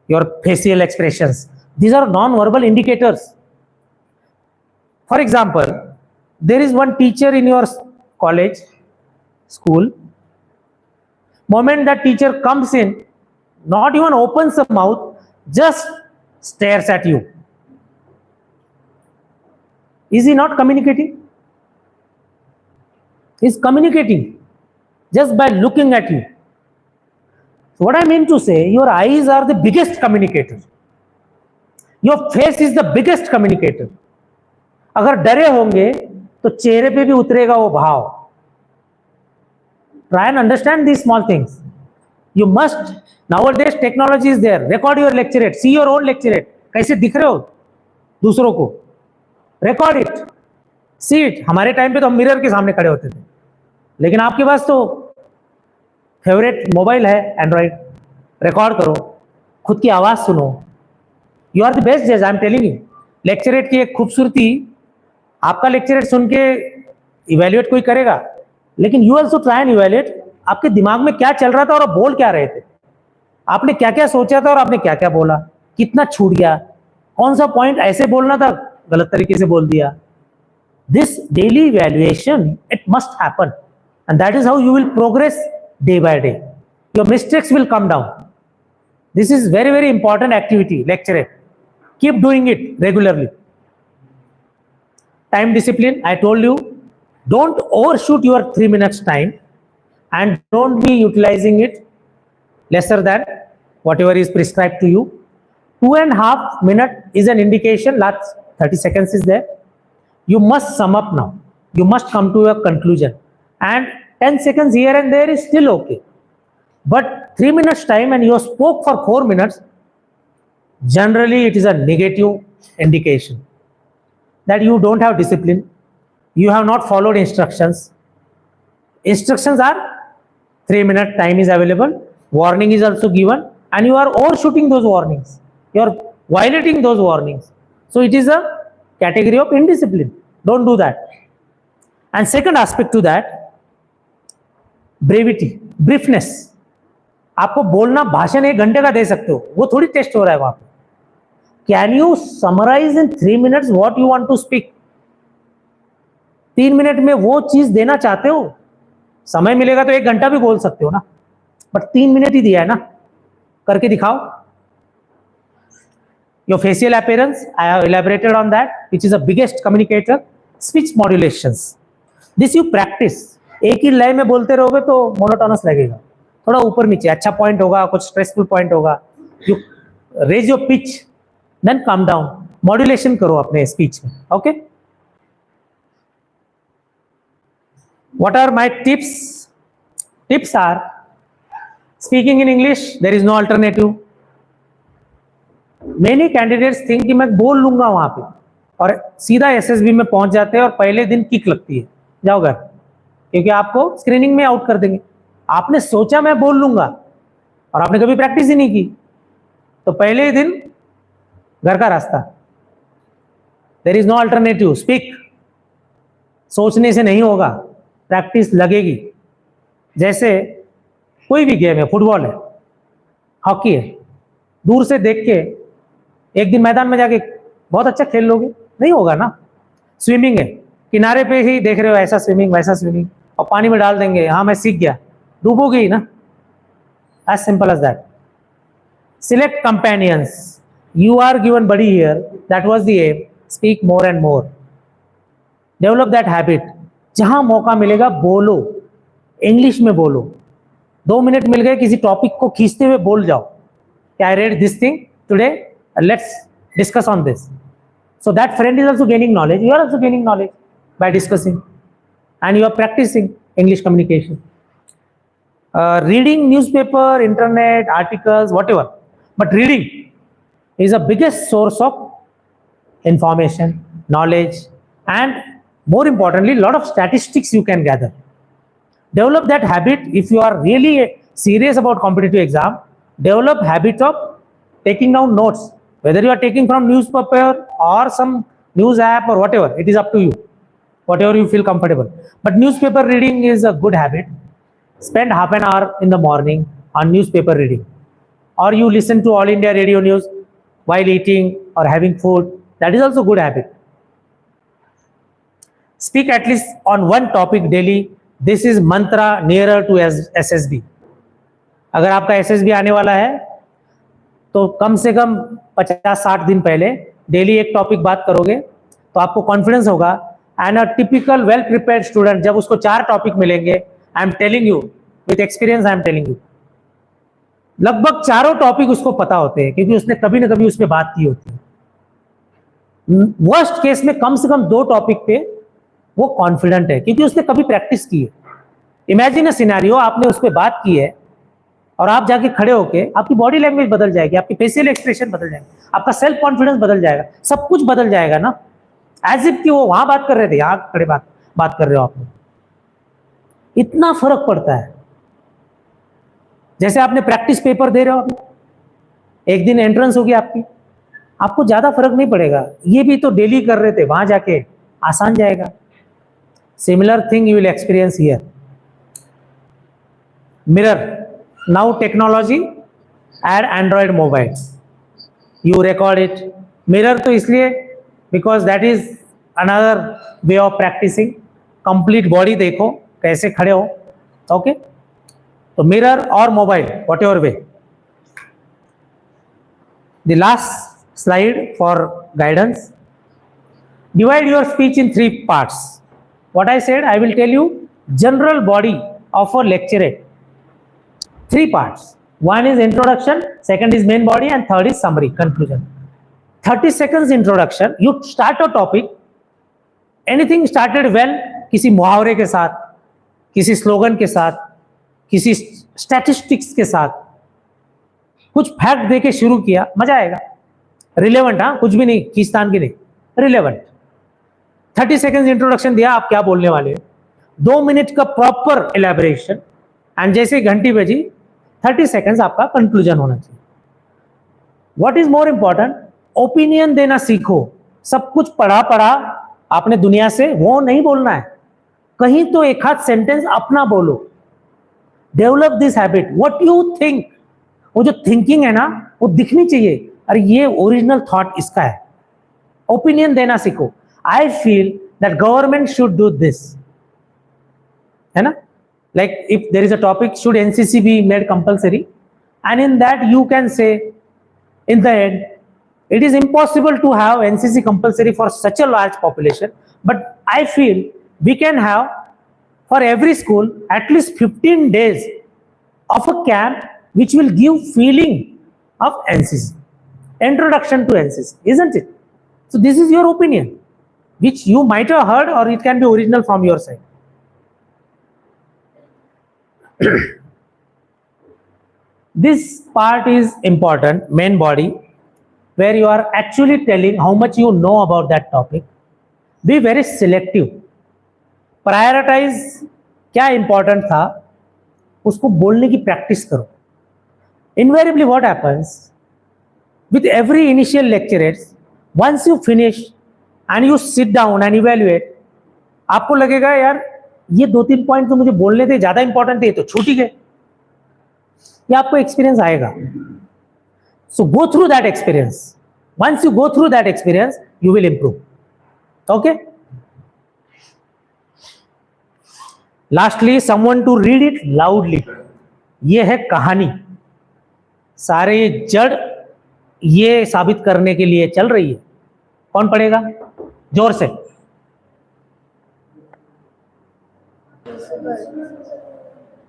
your facial expressions. These are non-verbal indicators. For example, there is one teacher in your college, school. Moment that teacher comes in, not even opens the mouth, just stares at you. Is he not communicating? He is communicating just by looking at you. So what I mean to say, your eyes are the biggest communicator. Your face is the biggest communicator. अगर डरे होंगे तो चेहरे पे भी उतरेगा वो भाव. Try and understand these small things. You must. Nowadays technology is there. Record your lecturate. See your own lecturate. कैसे दिख रहे हो दूसरों को. Record it. See it. हमारे टाइम पे तो हम मिरर के सामने खड़े होते थे, लेकिन आपके पास तो फेवरेट मोबाइल है एंड्रॉइड. रिकॉर्ड करो, खुद की आवाज सुनो. यू आर द बेस्ट जज, I am telling you. Lecturette की एक खूबसूरती, आपका लेक्चरेट सुन के इवेल्युएट कोई करेगा, लेकिन you also try and evaluate आपके दिमाग में क्या चल रहा था और आप बोल क्या रहे थे. आपने क्या क्या सोचा था और आपने क्या क्या बोला, कितना छूट गया, कौन सा पॉइंट ऐसे बोलना था गलत तरीके से बोल दिया. This daily evaluation, it must happen, and that is how you will progress day by day. Your mistakes will come down. This is very, very important activity, lecturate. Keep doing it regularly. Time discipline, I told you, don't overshoot your 3 minutes time, and don't be utilizing it lesser than whatever is prescribed to you. 2.5 minutes is an indication, last 30 seconds is there. You must sum up now. You must come to a conclusion. And 10 seconds here and there is still okay. But 3 minutes time and you spoke for 4 minutes, generally it is a negative indication that you don't have discipline. You have not followed instructions. Instructions are 3 minute time is available. Warning is also given. And you are overshooting those warnings. You are violating those warnings. So it is a category of indiscipline. Don't do that. And second aspect to that, brevity, briefness. आपको बोलना भाषण 1 घंटे का दे सकते हो, वो थोड़ी test हो रहा है वहां पे. Can you summarise in 3 minutes what you want to speak. 3 minute में वो चीज देना चाहते हो. समय मिलेगा तो 1 घंटा भी बोल सकते हो ना, बट 3 मिनट ही दिया है ना, करके दिखाओ. Your facial appearance, I have elaborated on that, which is the biggest communicator. Speech modulations. This you practice. एक ही लय में बोलते रहोगे तो मोनोटोनस लगेगा. थोड़ा ऊपर नीचे, अच्छा पॉइंट होगा, कुछ स्ट्रेसफुल पॉइंट होगा. You raise your pitch, then calm down. Modulation करो अपने स्पीच में. Okay? What are my tips? Tips are speaking in English. There is no alternative. Many candidates think कि मैं बोल लूंगा वहां पे और सीधा एसएसबी में पहुंच जाते हैं और पहले दिन किक लगती है, जाओ घर, क्योंकि आपको स्क्रीनिंग में आउट कर देंगे. आपने सोचा मैं बोल लूंगा और आपने कभी प्रैक्टिस ही नहीं की, तो पहले ही दिन घर का रास्ता. There is no alternative. Speak. सोचने से नहीं होगा, प्रैक्टिस लगेगी. जैसे कोई भी गेम है, फुटबॉल है, हॉकी है, दूर से देख के एक दिन मैदान में जाके बहुत अच्छा खेल लोगे, नहीं होगा ना. स्विमिंग है, किनारे पे ही देख रहे हो ऐसा स्विमिंग वैसा स्विमिंग, और पानी में डाल देंगे, हाँ मैं सीख गया, डूबोगे ही ना. As simple as that. Select companions. You are given buddy here. That was the aim. Speak more and more. Develop that habit. जहां मौका मिलेगा बोलो, इंग्लिश में बोलो. 2 मिनट मिल गए, किसी टॉपिक को खींचते हुए बोल जाओ. I read this thing today. Let's discuss on this. So that friend is also gaining knowledge. You are also gaining knowledge by discussing, and you are practicing English communication. Reading newspaper, internet, articles, whatever. But reading is the biggest source of information, knowledge, and more importantly, a lot of statistics you can gather. Develop that habit. If you are really serious about competitive exam, develop habit of taking down notes, whether you are taking from newspaper or some news app or whatever. It is up to you, whatever you feel comfortable. But newspaper reading is a good habit. Spend half an hour in the morning on newspaper reading, or you listen to All India Radio News while eating or having food. That is also good habit. Speak at least on one topic daily. This is mantra nearer to SSB. अगर आपका SSB आने वाला है तो कम से कम 50-60 दिन पहले daily एक टॉपिक बात करोगे तो आपको कॉन्फिडेंस होगा. And a typical well prepared student, जब उसको 4 टॉपिक मिलेंगे, I am telling you with experience, I am telling you, लगभग चारों टॉपिक उसको पता होते हैं क्योंकि उसने कभी ना कभी उस पर बात की होती है. वर्स्ट केस में कम से कम 2 टॉपिक पे वो कॉन्फिडेंट है क्योंकि उसने कभी प्रैक्टिस की है. इमेजिन अ सिनेरियो, आपने उस पर बात की है और आप जाके खड़े होके, आपकी बॉडी लैंग्वेज बदल जाएगी, आपकी फेशियल एक्सप्रेशन बदल जाएगी, आपका सेल्फ कॉन्फिडेंस बदल जाएगा, सब कुछ बदल जाएगा ना. एज इफ कि वो वहां बात कर रहे थे, यहाँ खड़े बात कर रहे हो आप. इतना फर्क पड़ता है. जैसे आपने प्रैक्टिस पेपर दे रहे हो, एक दिन एंट्रेंस होगी आपकी, आपको ज्यादा फर्क नहीं पड़ेगा. ये भी तो डेली कर रहे थे, वहां जाके आसान जाएगा. Similar thing you will experience here. Mirror. Now technology, add Android mobile, you record it. Mirror तो इसलिए because that is another way of practising. Complete body देखो कैसे खड़े हो. ओके, तो मिरर और mobile, whatever way. The last slide for guidance. Divide your speech in 3 parts. What I said, I will tell you general body of a lecture. 3 parts. One is introduction, second is main body, and third is summary, conclusion. 30 seconds introduction. You start a topic. Anything started well, किसी मुहावरे के साथ, किसी slogan के साथ, किसी statistics के साथ, कुछ फैक्ट देके शुरू किया, मजा आएगा. रिलेवेंट, हाँ, कुछ भी नहीं खींचतान की नहीं, रिलेवेंट. 30 सेकेंड्स इंट्रोडक्शन दिया, आप क्या बोलने वाले हो. 2 मिनट का प्रॉपर एलैबोरेशन, एंड जैसे घंटी बजी 30 सेकेंड्स आपका कंक्लूजन होना चाहिए. What is more important, opinion देना सीखो. सब कुछ पढ़ा आपने दुनिया से, वो नहीं बोलना है. कहीं तो एक आध सेंटेंस अपना बोलो. Develop this habit. What you think, वो जो थिंकिंग है ना, वो दिखनी चाहिए. अरे ये ओरिजिनल थॉट इसका है. ओपिनियन देना सीखो. I feel that government should do this, है ना? Like if there is a topic, should NCC be made compulsory? And in that you can say, in the end, it is impossible to have NCC compulsory for such a large population. But I feel we can have for every school at least 15 days of a camp which will give feeling of NCC, introduction to NCC, isn't it? So this is your opinion, which you might have heard, or it can be original from your side. This part is important, main body, where you are actually telling how much you know about that topic. Be very selective. Prioritize क्या important था, उसको बोलने की practice करो. Invariably what happens with every initial lecture, once you finish and you sit down and evaluate, आपको लगेगा यार ये 2-3 पॉइंट तो मुझे बोलने थे, ज्यादा इंपॉर्टेंट थे, तो छूट ही गए. ये आपको एक्सपीरियंस आएगा. So go through that experience. Once you go through that experience, you will improve. Okay, Lastly, someone to read it loudly. ये है कहानी. सारे ये जड़ ये साबित करने के लिए चल रही है. कौन पढ़ेगा? जोर से.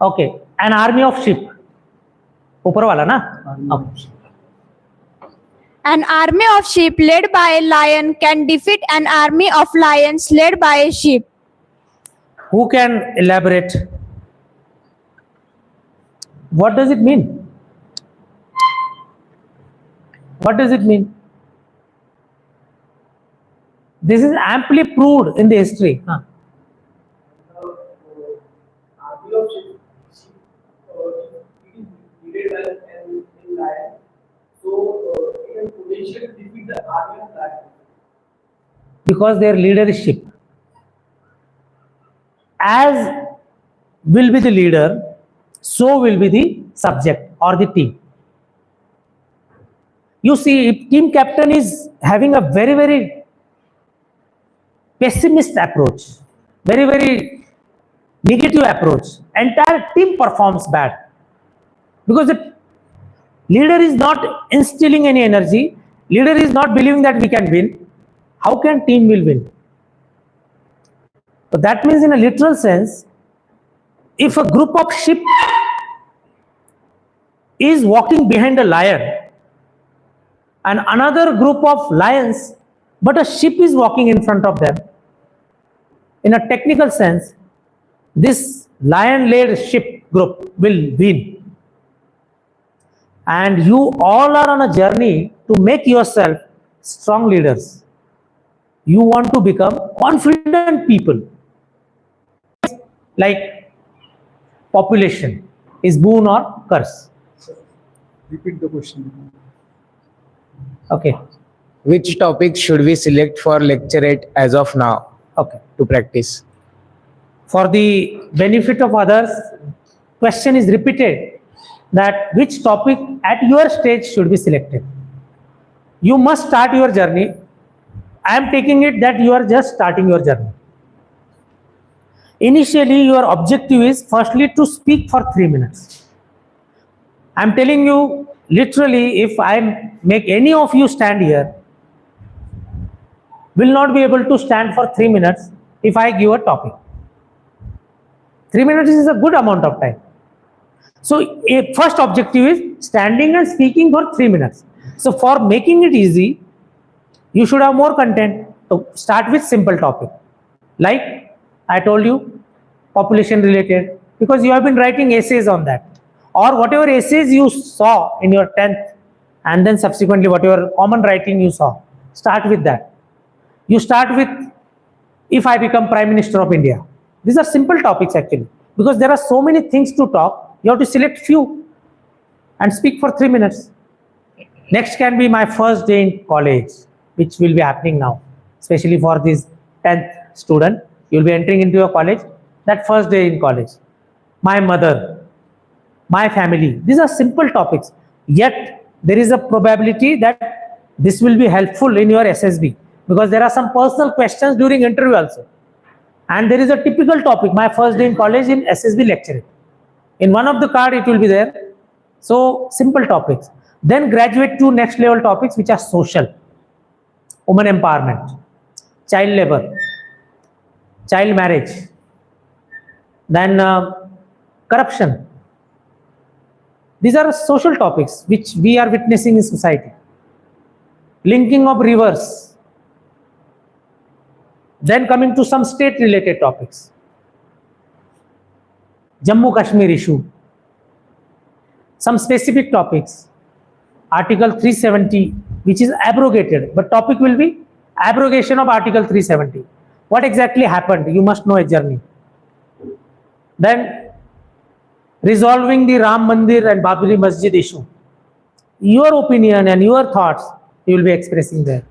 Okay. An army of ship. ऊपर वाला ना? An army of sheep led by a lion can defeat an army of lions led by a sheep. Who can elaborate? What does it mean? What does it mean? This is amply proved in the history. Army of sheep, needed an lion, so it can potentially defeat the army of lion. Because their leader is sheep. As will be the leader, so will be the subject or the team. You see, if team captain is having a very, very pessimist approach, very, very negative approach, entire team performs bad. Because the leader is not instilling any energy, leader is not believing that we can win. How can team will win? So that means in a literal sense, if a group of sheep is walking behind a lion and another group of lions, but a sheep is walking in front of them, in a technical sense, this lion-led sheep group will win. And you all are on a journey to make yourself strong leaders. You want to become confident people. Like population is boon or curse? Repeat the question. Okay. Which topic should we select for lecturate as of now Okay. to practice? For the benefit of others, question is repeated that which topic at your stage should be selected. You must start your journey. I am taking it that you are just starting your journey. Initially, your objective is firstly to speak for 3 minutes. I am telling you literally, if I make any of you stand here, will not be able to stand for 3 minutes if I give a topic. 3 minutes is a good amount of time. So, a first objective is standing and speaking for 3 minutes. So, for making it easy, you should have more content. So, start with simple topic. Like I told you, population related, because you have been writing essays on that. Or whatever essays you saw in your 10th, and then subsequently whatever common writing you saw, start with that. You start with, if I become Prime Minister of India. These are simple topics actually, because there are so many things to talk, you have to select few and speak for 3 minutes. Next can be my first day in college, which will be happening now, especially for this 10th student. You will be entering into your college, that first day in college. My mother, my family, these are simple topics. Yet, there is a probability that this will be helpful in your SSB, because there are some personal questions during interview also. And there is a typical topic, my first day in college in SSB lecturing. In one of the card, it will be there. So, simple topics. Then graduate to next level topics, which are social, women empowerment, child labor, child marriage, then corruption. These are social topics which we are witnessing in society. Linking of rivers. Then coming to some state related topics. Jammu Kashmir issue. Some specific topics. Article 370, which is abrogated, but topic will be abrogation of Article 370. What exactly happened? You must know a journey. Then resolving the Ram Mandir and Babri Masjid issue. Your opinion and your thoughts you will be expressing there.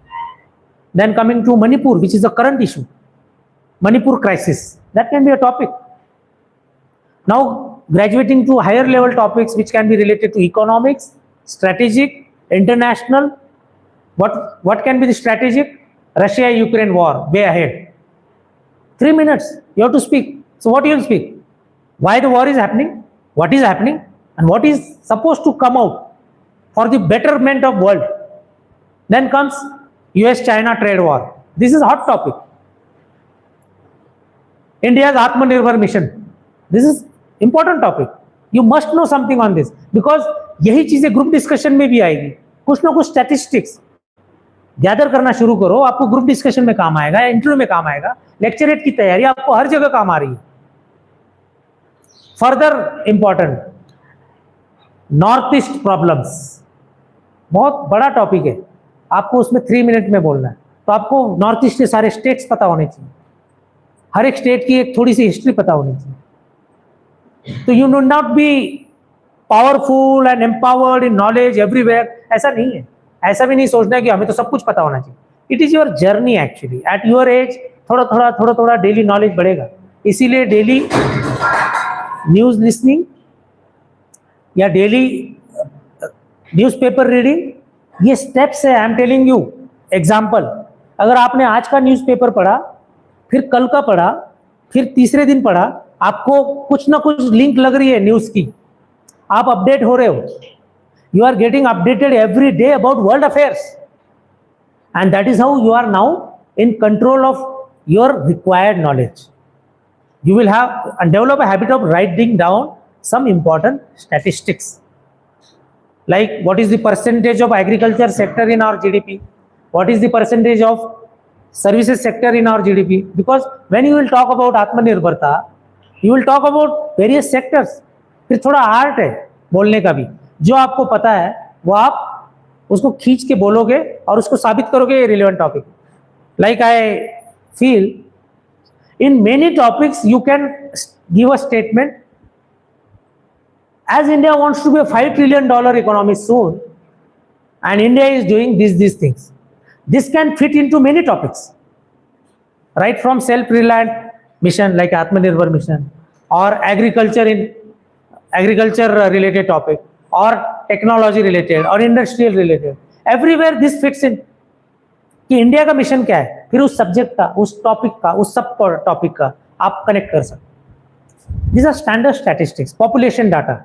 Then coming to Manipur, which is the current issue. Manipur crisis. That can be a topic. Now graduating to higher level topics which can be related to economics, strategic, international. What can be the strategic? Russia-Ukraine war, way ahead. 3 minutes, you have to speak. So what you will speak? why the war is happening, what is happening, and what is supposed to come out for the betterment of world. Then comes US-China trade war. This is a hot topic. India's Atmanirbhar mission. This is important topic. You must know something on this because यही चीजें group discussion में भी आएगी. कुछ ना कुछ statistics gather करना शुरू करो, आपको ग्रुप डिस्कशन में काम आएगा, इंटरव्यू में काम आएगा, लेक्चरेट की तैयारी आपको हर जगह काम आ रही है. Further important, north east problems बहुत बड़ा टॉपिक है, आपको उसमें 3 मिनट में बोलना है. तो आपको नॉर्थ ईस्ट के सारे स्टेट्स पता होने चाहिए, हर एक स्टेट की एक थोड़ी सी हिस्ट्री पता होनी चाहिए. तो you know not be powerful and empowered in knowledge everywhere, ऐसा नहीं है. ऐसा भी नहीं सोचना है कि हमें तो सब कुछ पता होना चाहिए. It is your journey actually. At your age थोड़ा थोड़ा डेली नॉलेज बढ़ेगा. इसीलिए डेली न्यूज लिसनिंग या डेली न्यूज़पेपर रीडिंग ये स्टेप्स है. I am telling you example. अगर आपने आज का न्यूज़पेपर पढ़ा, फिर कल का पढ़ा, फिर तीसरे दिन पढ़ा, आपको कुछ ना कुछ लिंक लग रही है न्यूज की, आप अपडेट हो रहे हो. You are getting updated every day about world affairs and that is how you are now in control of your required knowledge. You will have and develop a habit of writing down some important statistics, like what is the percentage of agriculture sector in our GDP, what is the percentage of services sector in our GDP, because when you will talk about Atmanirbharta, you will talk about various sectors. फिर थोड़ा art है बोलने का भी, जो आपको पता है वो आप उसको खींच के बोलोगे और उसको साबित करोगे ये relevant topic. Like I feel in many topics you can give a statement as India wants to be a $5 trillion economy soon and India is doing these things. This can fit into many topics, right from self-reliant mission like Atmanirbhar mission, or agriculture related topic, or technology related, or industrial related. Everywhere this fits in. कि India का mission क्या है, फिर उस subject का, उस topic का, उस सब टॉपिक का आप कनेक्ट कर सकते. This are standard statistics. Population data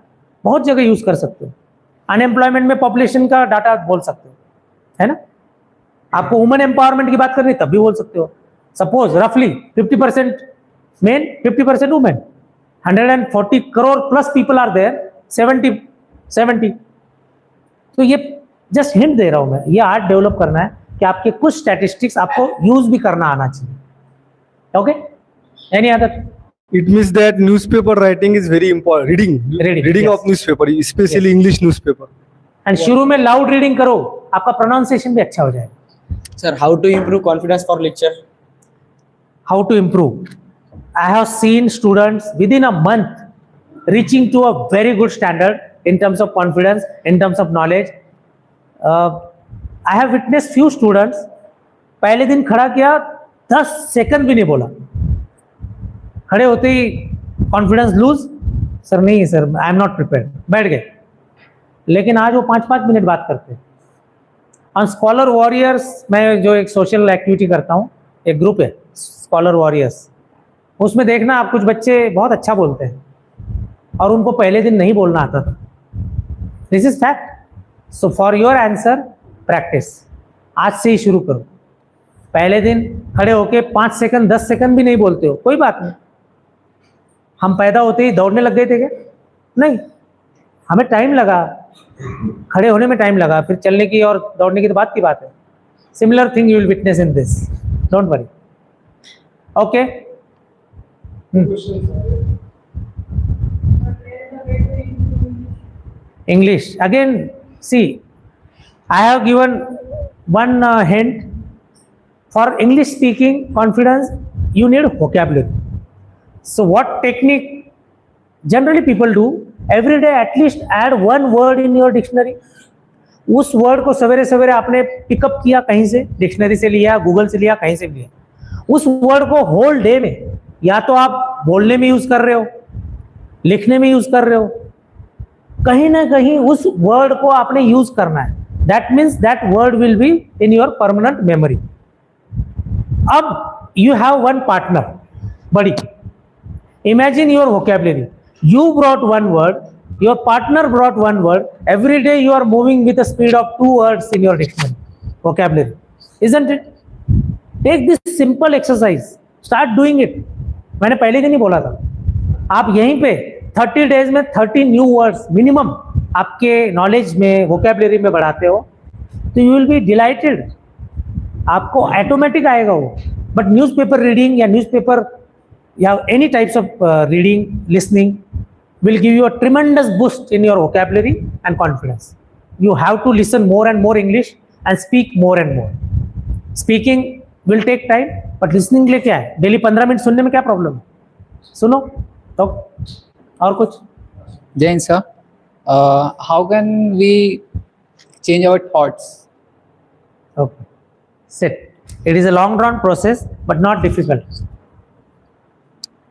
बहुत जगह यूज कर सकते हो. अनएम्प्लॉयमेंट में पॉपुलेशन का डाटा बोल सकते हो, है ना. आपको वुमेन एम्पावरमेंट की बात करनी तब भी बोल सकते हो. सपोज रफली 50% men 50% women, 140 crore plus people are there, 70. तो ये जस्ट हिंट दे रहा हूं मैं, ये आर्ट डेवलप करना है कि आपके कुछ स्टैटिस्टिक्स आपको यूज भी करना आना चाहिए. Okay, any other? It means that newspaper writing is very important. Reading yes. of newspaper, especially English newspaper. And शुरू में लाउड रीडिंग करो, आपका प्रोनाउंसिएशन भी अच्छा हो जाएगा. Sir, how to improve confidence for lecture? How to improve? I have seen students within a month reaching to a very good standard in terms of confidence, in terms of knowledge. I have witnessed few students पहले दिन खड़ा किया, 10 second भी नहीं बोला, खड़े होते ही confidence lose, sir नहीं sir I am not prepared, बैठ गए. लेकिन आज वो 5-5 मिनट बात करते हैं. ऑन स्कॉलर वॉरियर्स मैं जो एक सोशल एक्टिविटी करता हूँ, एक ग्रुप है स्कॉलर वॉरियर्स, उसमें देखना आप कुछ बच्चे बहुत अच्छा बोलते हैं और उनको पहले दिन नहीं बोलना आता था. This is fact. So for your answer, practice आज से ही शुरू करो. पहले दिन खड़े होके 5 सेकंड 10 सेकंड भी नहीं बोलते हो, कोई बात नहीं. हम पैदा होते ही दौड़ने लग गए थे क्या? नहीं, हमें टाइम लगा, खड़े होने में टाइम लगा, फिर चलने की और दौड़ने की तो बात की बात है. Similar thing you will witness in this, don't worry. Okay, English again. See, I have given one hint. For English speaking confidence, you need vocabulary. So what technique generally people do, every day at least add one word in your dictionary. उस word को सवेरे सवेरे आपने pickup किया कहीं से, dictionary से लिया, गूगल से लिया, कहीं से भी लिया. उस वर्ड को होल डे में या तो आप बोलने में यूज कर रहे हो, लिखने में यूज कर रहे हो, कहीं ना कहीं उस वर्ड को आपने यूज करना है. That means that word will be in your permanent memory. अब you have one partner, buddy. Imagine your vocabulary. You brought one word, your partner brought one word. Every day you are moving with a speed of 2 words in your dictionary, vocabulary. Isn't it? Take this simple exercise. Start doing it. मैंने पहले दिन ही बोला था, आप यहीं पे 30 days में 30 new words minimum आपके नॉलेज में, वोकेबलरी में बढ़ाते हो तो यू विल बी डिलाइटेड. आपको ऑटोमेटिक आएगा वो. बट न्यूज़पेपर रीडिंग या न्यूज़पेपर या any types of reading, listening will give you a tremendous boost in your vocabulary and confidence. You have to listen more and more English and speak more and more. Speaking will take time, but listening के लिए क्या है? Daily 15 minute सुनने में क्या problem है? सुनो तो. और कुछ? Jain sir, how can we change our thoughts? Okay. Sit. It is a long drawn process, but not difficult.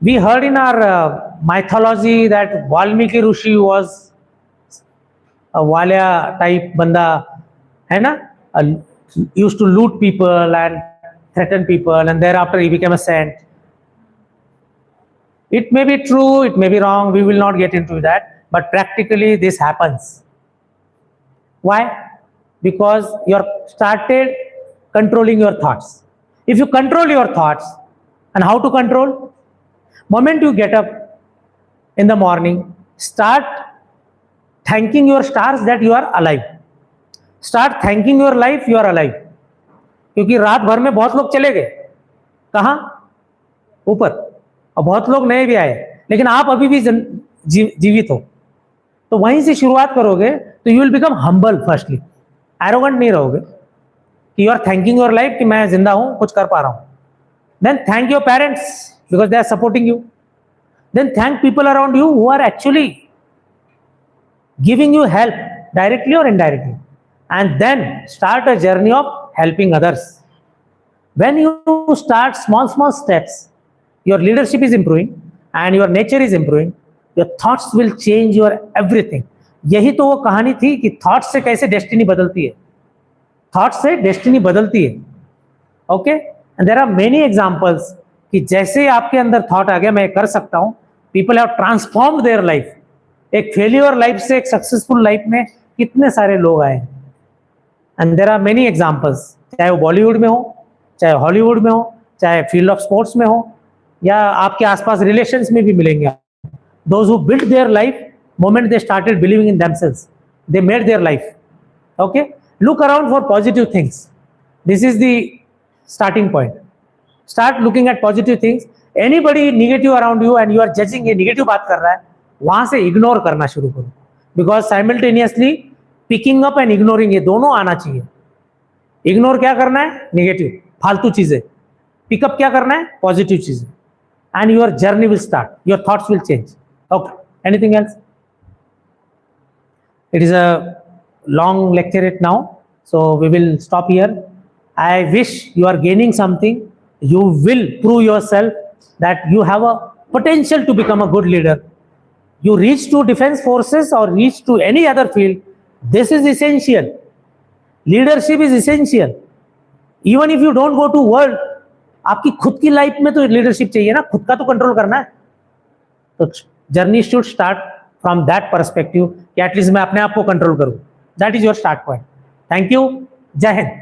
We heard in our mythology that Valmiki Rishi was a Valya type banda, है ना? Used to loot people and threaten people, and thereafter he became a saint. It may be true, it may be wrong. We will not get into that, but practically this happens. Why? Because you're started controlling your thoughts. If you control your thoughts, and how to control? Moment you get up in the morning, start thanking your stars that you are alive. Start thanking your life you are alive. क्योंकि रात भर में बहुत लोग चले गए. कहाँ? ऊपर. और बहुत लोग नए भी आए, लेकिन आप अभी भी जीवित हो. तो वहीं से शुरुआत करोगे तो you will become humble. Firstly arrogant नहीं रहोगे कि you are thanking your life कि मैं जिंदा हूं, कुछ कर पा रहा हूं. Then thank your parents because they are supporting you. Then thank people around you who are actually giving you help directly or indirectly, and then start a journey of helping others. When you start small steps, your leadership is improving and your nature is improving. Your thoughts will change your everything. यही तो वो कहानी थी कि thoughts से कैसे destiny बदलती है. थॉट्स से डेस्टिनी बदलती है. Okay, and there are many examples कि जैसे आपके अंदर थॉट आ गया मैं कर सकता हूं, people have transformed their life. एक फेलियर लाइफ से एक सक्सेसफुल लाइफ में कितने सारे लोग आए. And there are many examples, चाहे वो बॉलीवुड में हो, चाहे हॉलीवुड में हो, चाहे फील्ड ऑफ स्पोर्ट्स में हो, या आपके आसपास रिलेशंस में भी मिलेंगे. Those who build their life moment they started believing in themselves, they made their life. Okay, look around for positive things. This is the starting point. Start looking at positive things. Anybody negative around you and you are judging, ये negative बात कर रहा है, वहां से ignore करना शुरू करो. Because simultaneously picking up and ignoring, ये दोनों आना चाहिए. इग्नोर क्या करना है? नेगेटिव, फालतू चीजें. पिकअप क्या करना है? पॉजिटिव चीजें. And your journey will start, your thoughts will change. Okay, anything else? It is a long lecture now, so we will stop here. I wish you are gaining something. You will prove yourself that you have a potential to become a good leader. You reach to defense forces or reach to any other field, this is essential. Leadership is essential. Even if you don't go to world, आपकी खुद की life में तो leadership चाहिए ना, खुद का तो कंट्रोल करना है. तो journey should start from that perspective कि एटलीस्ट मैं अपने आप को कंट्रोल करूं. That is your start point. Thank you. जय हिंद.